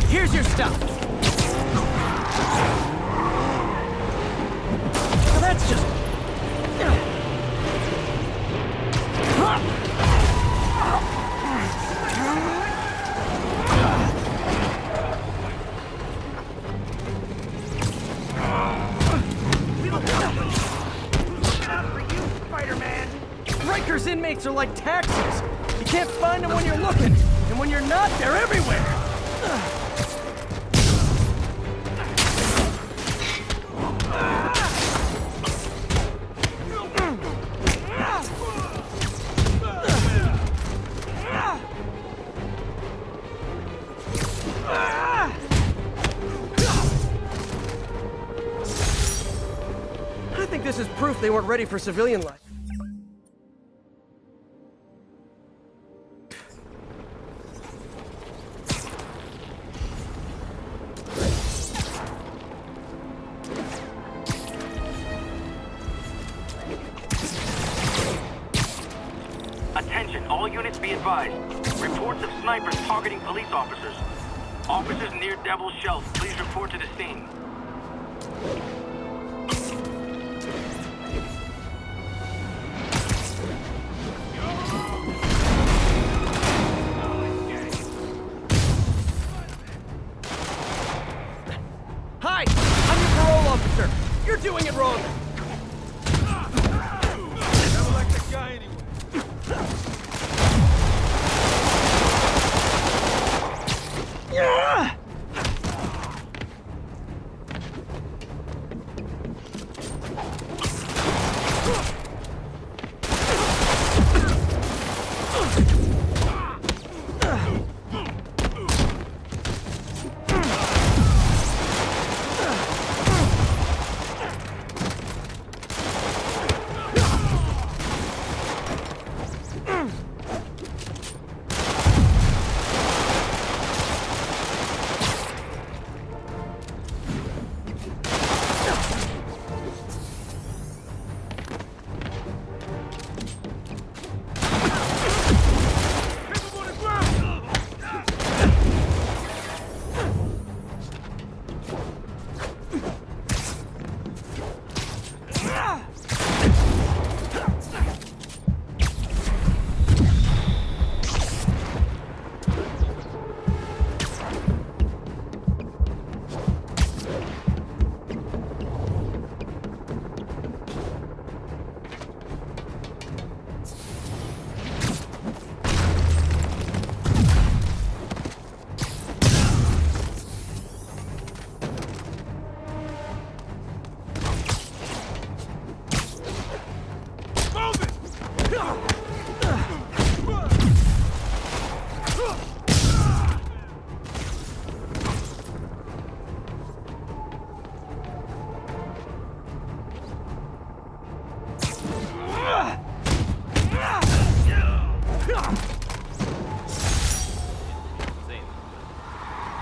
Here's your stuff. Well, that's just... Rikers inmates are like taxis. You can't find them when you're looking, and when you're not, they're everywhere. I think this is proof they weren't ready for civilian life. Attention, all units be advised. Reports of snipers targeting police officers. Officers near Devil's Shelf, please report to the scene. Hi, I'm your parole officer. You're doing it wrong. Never liked that guy anyway. Yeah!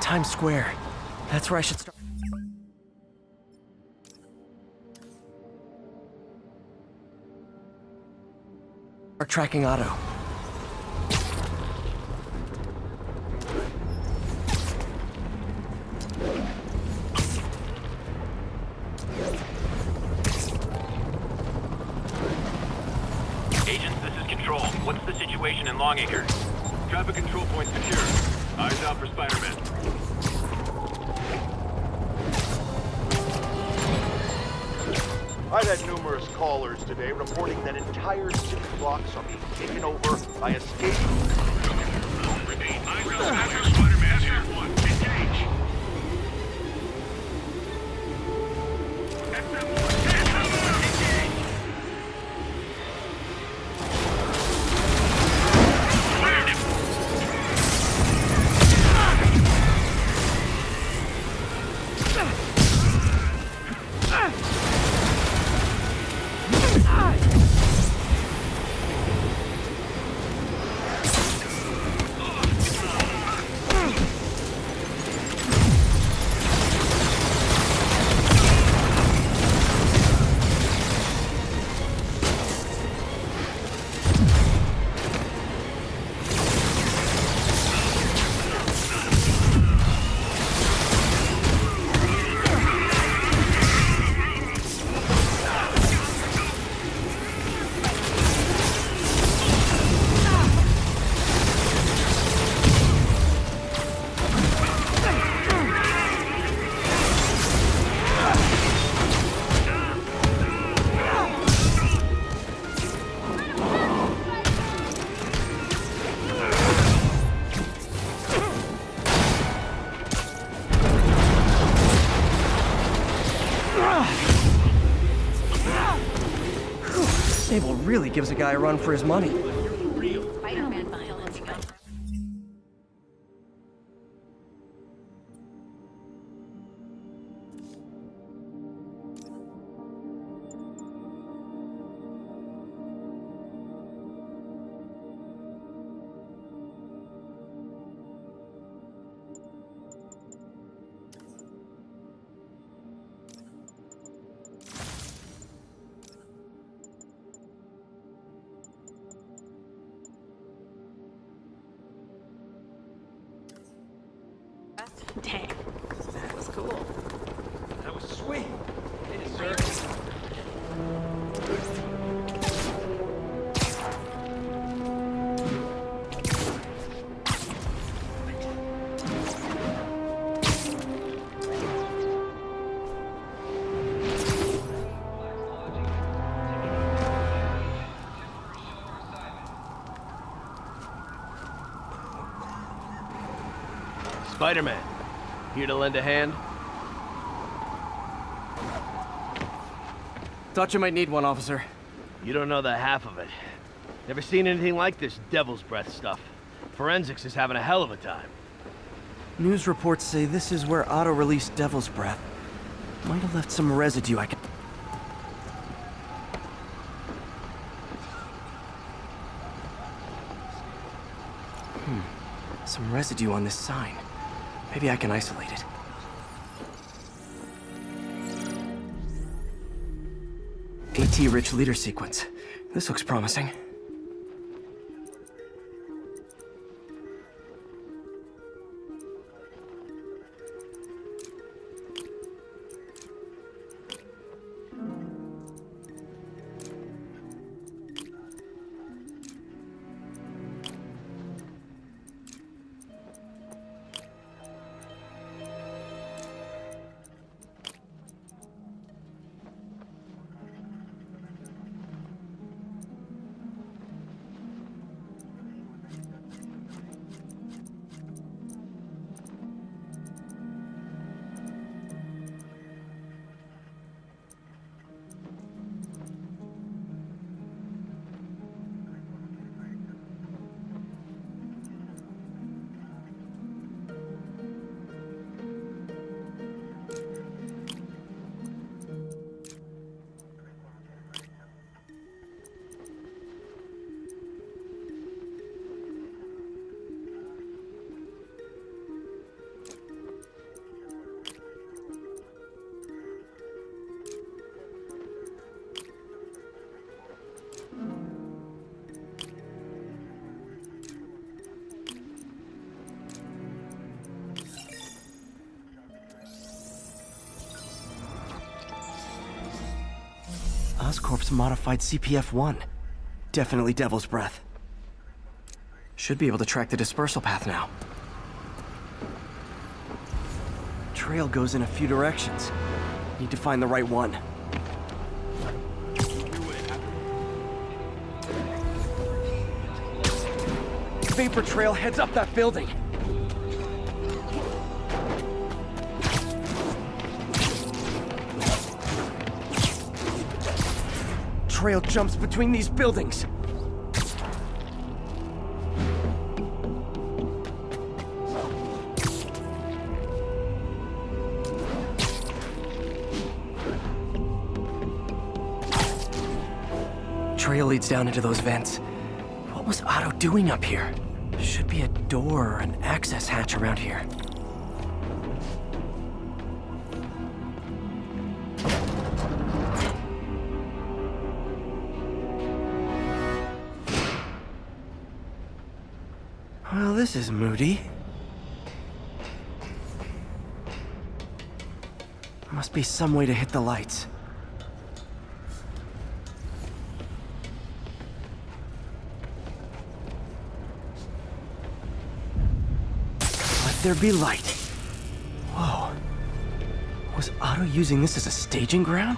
Times Square. That's where I should start. Start tracking Otto. Agents, this is Control. What's the situation in Longacre? Traffic control point secure. Eyes out for Spider-Man. I've had numerous callers today reporting that entire city blocks are being taken over by escaped... Repeat, eyes out for Spider-Man. SF-1, engage. really gives a guy a run for his money. Spider-Man violence. Dang, that was cool. That was sweet. Hey, sir. Spider-Man, here to lend a hand? Thought you might need one, officer. You don't know the half of it. Never seen anything like this devil's breath stuff. Forensics is having a hell of a time. News reports say this is where Otto released Devil's Breath. Might have left some residue I can... Some residue on this sign. Maybe I can isolate it. AT-rich leader sequence. This looks promising. Oscorp's modified CPF-1. Definitely Devil's Breath. Should be able to track the dispersal path now. Trail goes in a few directions. Need to find the right one. Vapor trail heads up that building. Trail jumps between these buildings. Trail leads down into those vents. What was Otto doing up here? Should be a door or an access hatch around here. Well, this is moody. Must be some way to hit the lights. Let there be light. Whoa. Was Otto using this as a staging ground?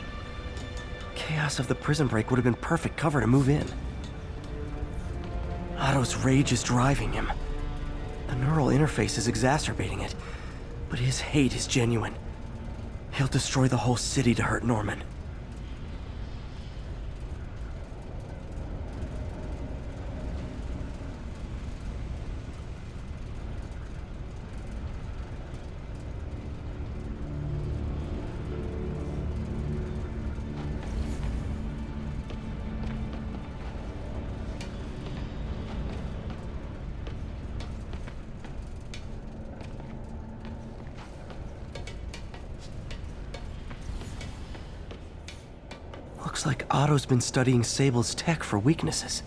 Chaos of the prison break would have been perfect cover to move in. Otto's rage is driving him. The neural interface is exacerbating it, but his hate is genuine. He'll destroy the whole city to hurt Norman. Looks like Otto's been studying Sable's tech for weaknesses.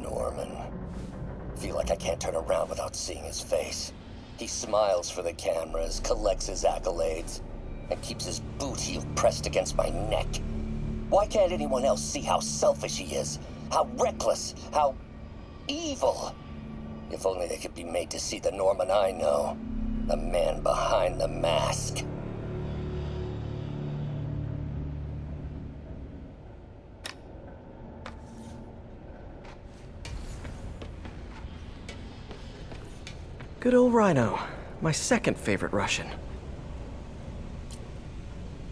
Norman. Feel like I can't turn around without seeing his face. He smiles for the cameras, collects his accolades, and keeps his boot heel pressed against my neck. Why can't anyone else see how selfish he is? How reckless? How evil? If only they could be made to see the Norman I know. The man behind the mask. Good old Rhino. My second favorite Russian.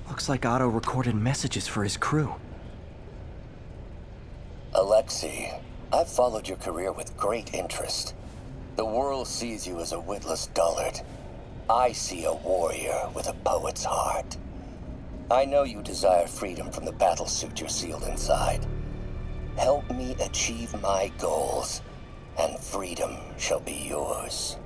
Looks like Otto recorded messages for his crew. Alexei, I've followed your career with great interest. The world sees you as a witless dullard. I see a warrior with a poet's heart. I know you desire freedom from the battlesuit you're sealed inside. Help me achieve my goals, and freedom shall be yours.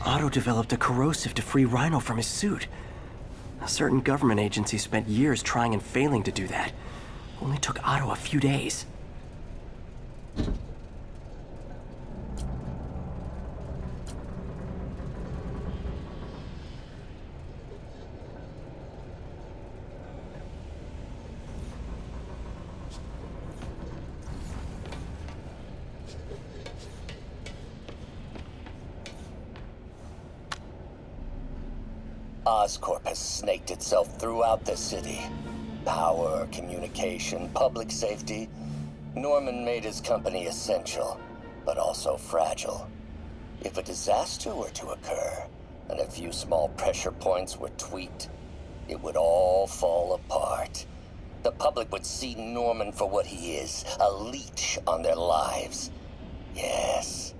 Otto developed a corrosive to free Rhino from his suit. A certain government agency spent years trying and failing to do that. Only took Otto a few days. Oscorp has snaked itself throughout the city. Power, communication, public safety. Norman made his company essential, but also fragile. If a disaster were to occur, and a few small pressure points were tweaked, it would all fall apart. The public would see Norman for what he is, a leech on their lives. Yes,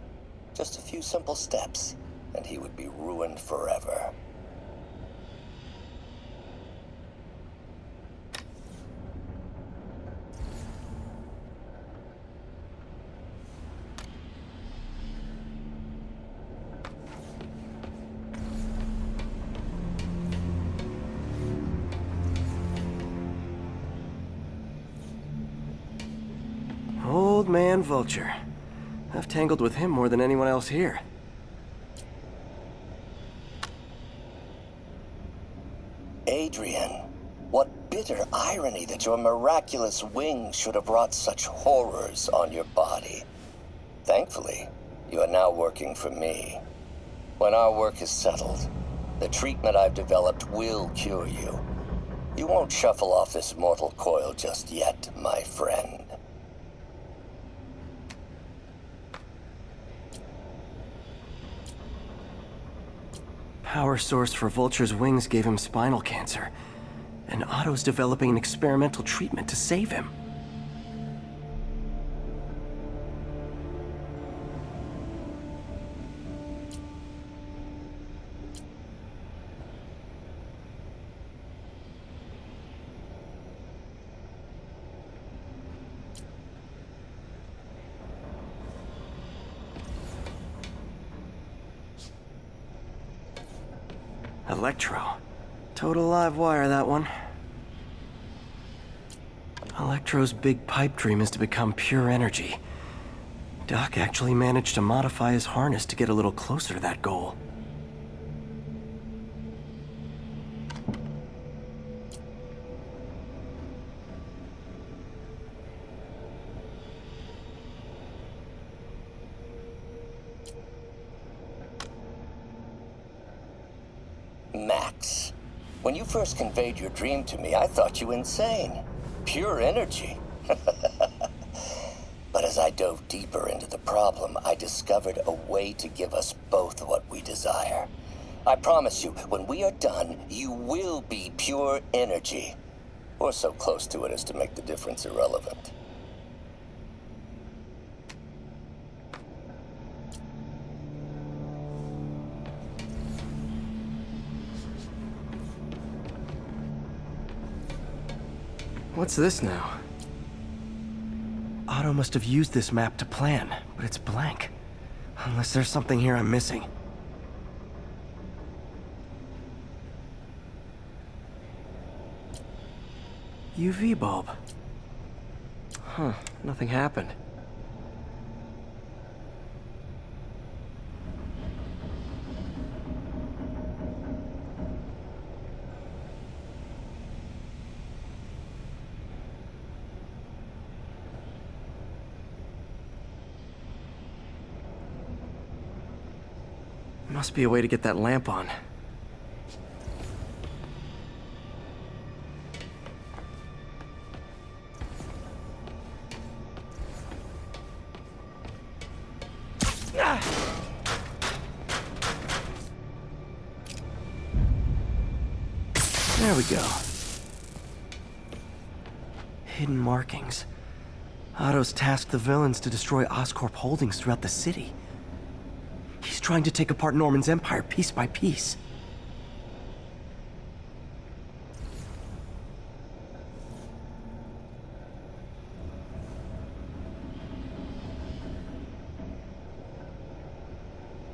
just a few simple steps, and he would be ruined forever. Old man Vulture. I've tangled with him more than anyone else here. Adrian, what bitter irony that your miraculous wings should have wrought such horrors on your body. Thankfully, you are now working for me. When our work is settled, the treatment I've developed will cure you. You won't shuffle off this mortal coil just yet, my friend. Power source for Vulture's wings gave him spinal cancer, and Otto's developing an experimental treatment to save him. Electro. Total live wire, that one. Electro's big pipe dream is to become pure energy. Doc actually managed to modify his harness to get a little closer to that goal. Max, when you first conveyed your dream to me, I thought you insane. Pure energy. But as I dove deeper into the problem, I discovered a way to give us both what we desire. I promise you, when we are done, you will be pure energy. Or so close to it as to make the difference irrelevant. What's this now? Otto must have used this map to plan, but it's blank. Unless there's something here I'm missing. UV bulb. Huh, nothing happened. Must be a way to get that lamp on. There we go. Hidden markings. Otto's tasked the villains to destroy Oscorp holdings throughout the city. He's trying to take apart Norman's empire piece by piece.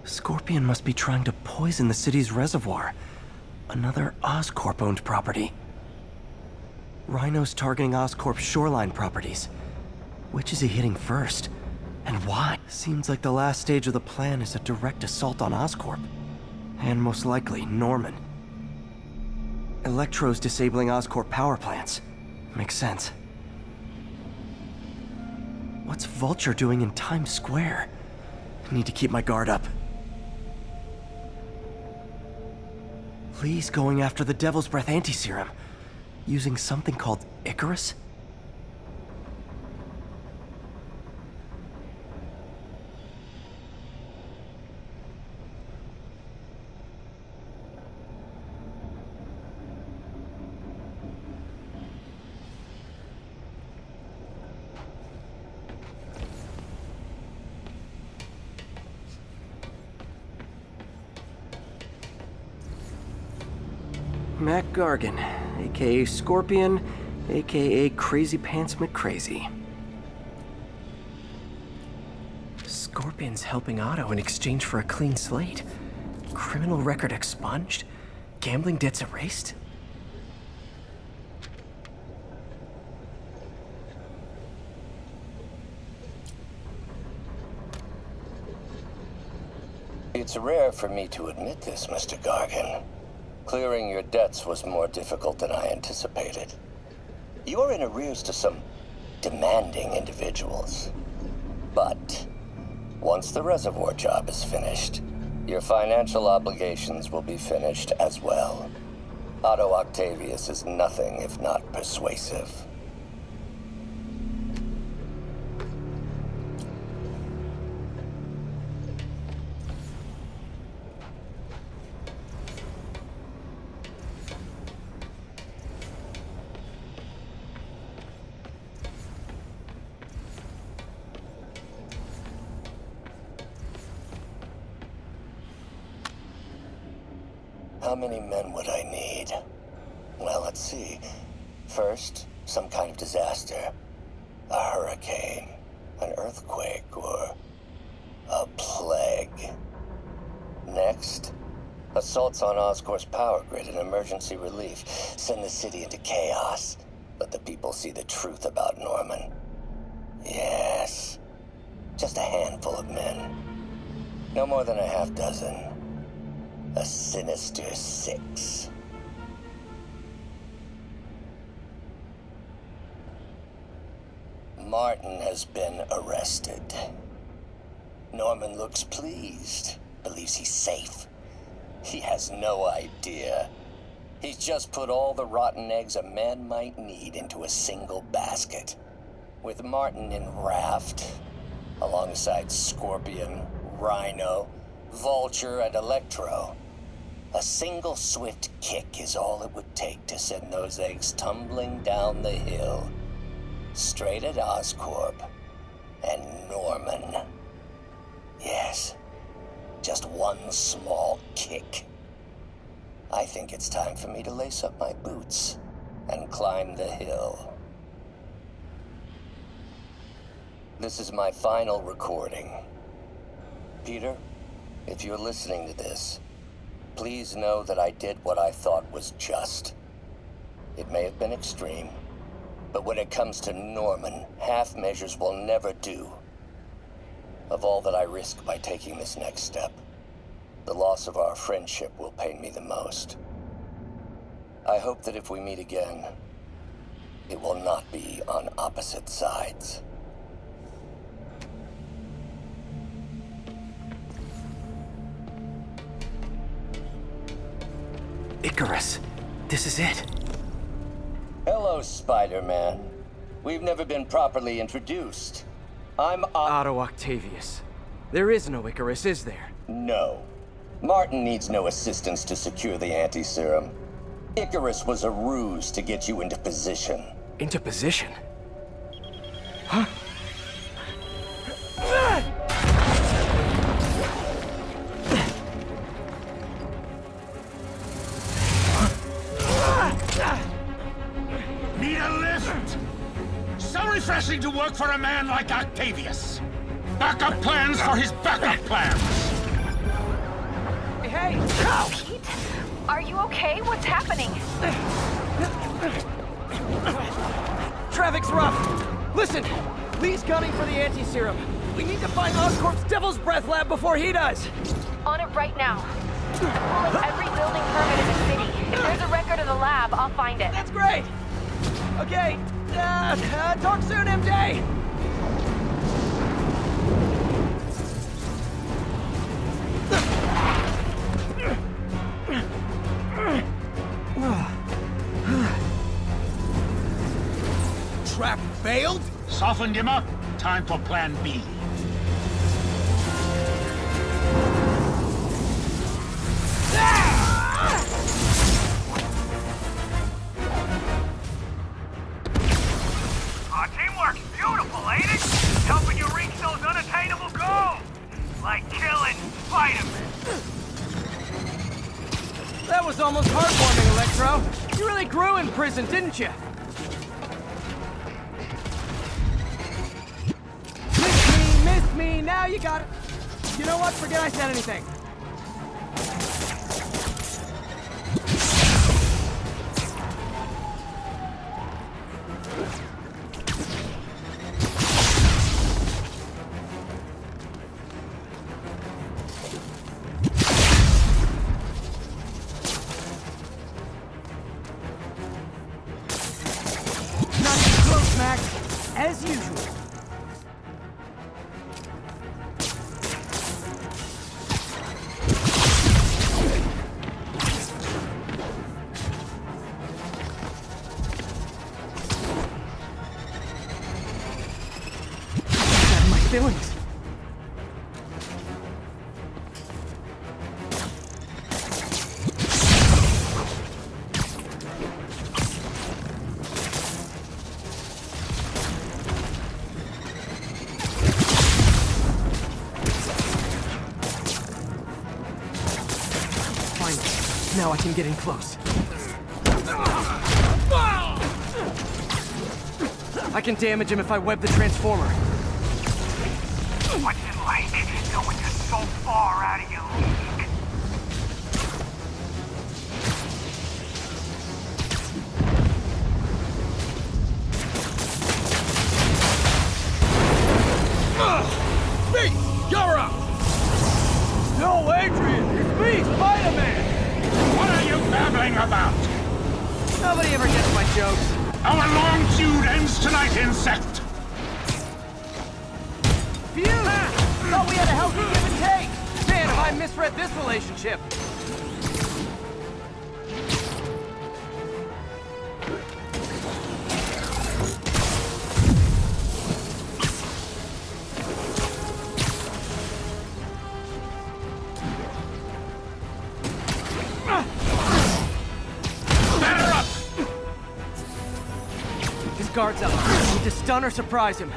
Scorpion must be trying to poison the city's reservoir. Another Oscorp-owned property. Rhino's targeting Oscorp's shoreline properties. Which is he hitting first? And why? Seems like the last stage of the plan is a direct assault on Oscorp. And most likely, Norman. Electro's disabling Oscorp power plants. Makes sense. What's Vulture doing in Times Square? I need to keep my guard up. Lee's going after the Devil's Breath anti-serum, using something called Icarus? Mac Gargan, aka Scorpion, aka Crazy Pants McCrazy. Scorpion's helping Otto in exchange for a clean slate. Criminal record expunged? Gambling debts erased? It's rare for me to admit this, Mr. Gargan. Clearing your debts was more difficult than I anticipated. You're in arrears to some demanding individuals. But once the reservoir job is finished, your financial obligations will be finished as well. Otto Octavius is nothing if not persuasive. How many men would I need? Well, let's see. First, some kind of disaster. A hurricane, an earthquake, or a plague. Next, assaults on Oscorp's power grid and emergency relief. Send the city into chaos. Let the people see the truth about Norman. Yes, just a handful of men. No more than a half dozen. A sinister 6. Martin has been arrested. Norman looks pleased, believes he's safe. He has no idea. He's just put all the rotten eggs a man might need into a single basket. With Martin in raft, alongside Scorpion, Rhino, Vulture, and Electro. A single swift kick is all it would take to send those eggs tumbling down the hill. Straight at Oscorp and Norman. Yes, just one small kick. I think it's time for me to lace up my boots and climb the hill. This is my final recording. Peter, if you're listening to this, please know that I did what I thought was just. It may have been extreme, but when it comes to Norman, half measures will never do. Of all that I risk by taking this next step, the loss of our friendship will pain me the most. I hope that if we meet again, it will not be on opposite sides. Icarus, this is it. Hello, Spider-Man. We've never been properly introduced. I'm Otto Octavius. There is no Icarus, is there? No. Martin needs no assistance to secure the anti-serum. Icarus was a ruse to get you into position. Into position? Huh? Need a lift? So refreshing to work for a man like Octavius. Backup plans for his backup plans. Hey! Pete? Are you okay? What's happening? Traffic's rough! Listen! Lee's gunning for the anti-serum. We need to find Oscorp's Devil's Breath lab before he does! On it right now. I'm pulling every building permit in the city. If there's a record of the lab, I'll find it. That's great! Okay, talk soon, MJ! Trap failed? Softened him up. Time for plan B. Teamwork's beautiful, ain't it? Helping you reach those unattainable goals. Like killing Spider-Man. That was almost heartwarming, Electro. You really grew in prison, didn't you? Miss me, now you got it. You know what? Forget I said anything. Not too close, Max. As usual. My feelings. Finally, now I can get in close. I can damage him if I web the transformer. What's it like knowing you're so far out of your league? Me! You're up! No, Adrian! It's me, Spider-Man! What are you babbling about? Nobody ever gets my jokes. Our long feud ends tonight, insect! Phew! Thought we had a healthy give and take! Man, have I misread this relationship! Batter up! His guard's up. Need to stun or surprise him.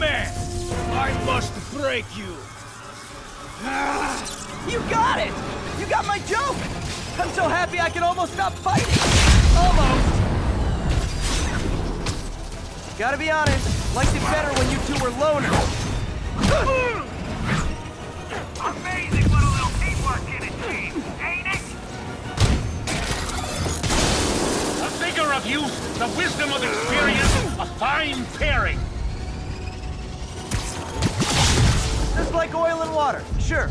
man! I must break you! You got it! You got my joke! I'm so happy I can almost stop fighting! Almost! Gotta be honest, liked it better when you two were loners. Amazing what a little teamwork can achieve, ain't it? The vigor of youth, the wisdom of experience, a fine pairing. Just like oil and water, sure.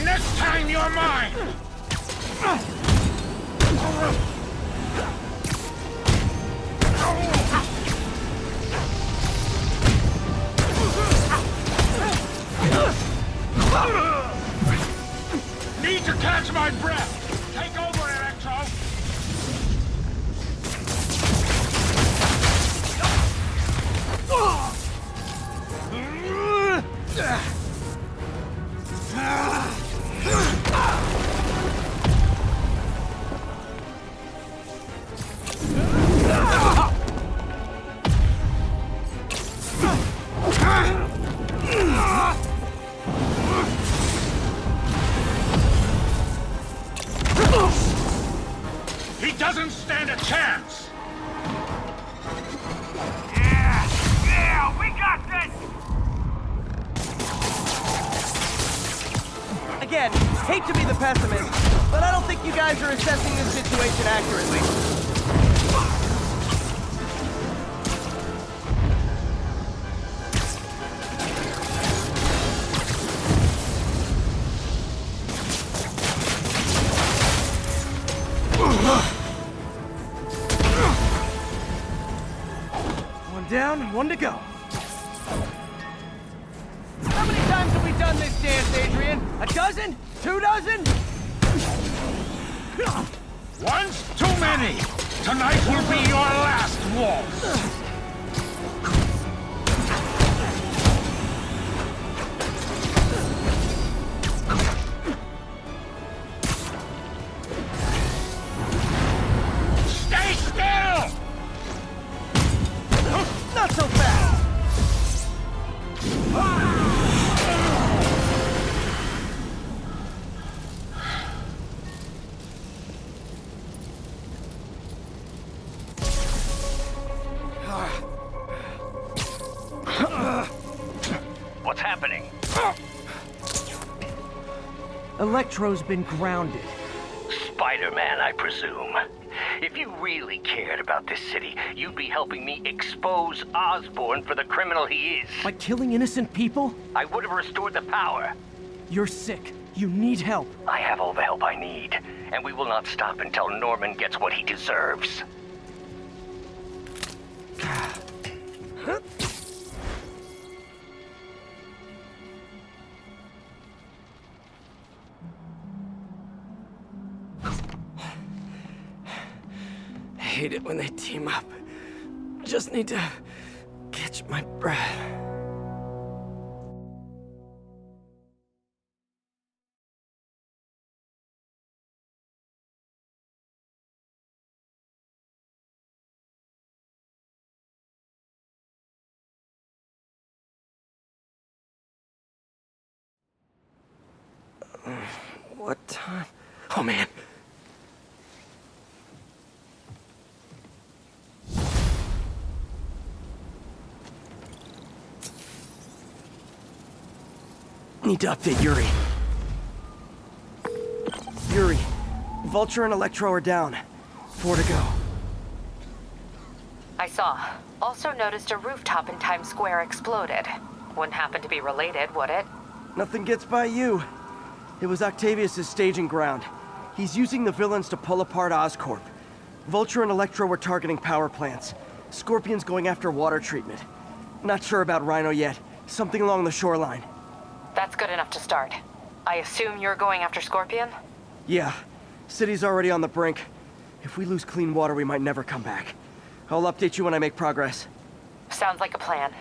Next time you're mine! Need to catch my breath! Take over, Electro! He doesn't stand a chance! Yeah, we got this! Again, hate to be the pessimist, but I don't think you guys are assessing this situation accurately. One down, one to go. How many times have we done this dance, Adrian? A dozen? 2 dozen? One's too many! Tonight will be your last waltz! Stay still! Not so fast! What's happening? Electro's been grounded. Spider-Man, I presume. If you really cared about this city, you'd be helping me expose Osborn for the criminal he is. By killing innocent people? I would have restored the power. You're sick. You need help. I have all the help I need, and we will not stop until Norman gets what he deserves. I hate it when they team up. Just need to catch my breath. What time? Oh, man. Need to update Yuri. Yuri, Vulture and Electro are down. 4 to go. I saw. Also noticed a rooftop in Times Square exploded. Wouldn't happen to be related, would it? Nothing gets by you. It was Octavius' staging ground. He's using the villains to pull apart Oscorp. Vulture and Electro were targeting power plants. Scorpion's going after water treatment. Not sure about Rhino yet. Something along the shoreline. That's good enough to start. I assume you're going after Scorpion? Yeah. City's already on the brink. If we lose clean water, we might never come back. I'll update you when I make progress. Sounds like a plan.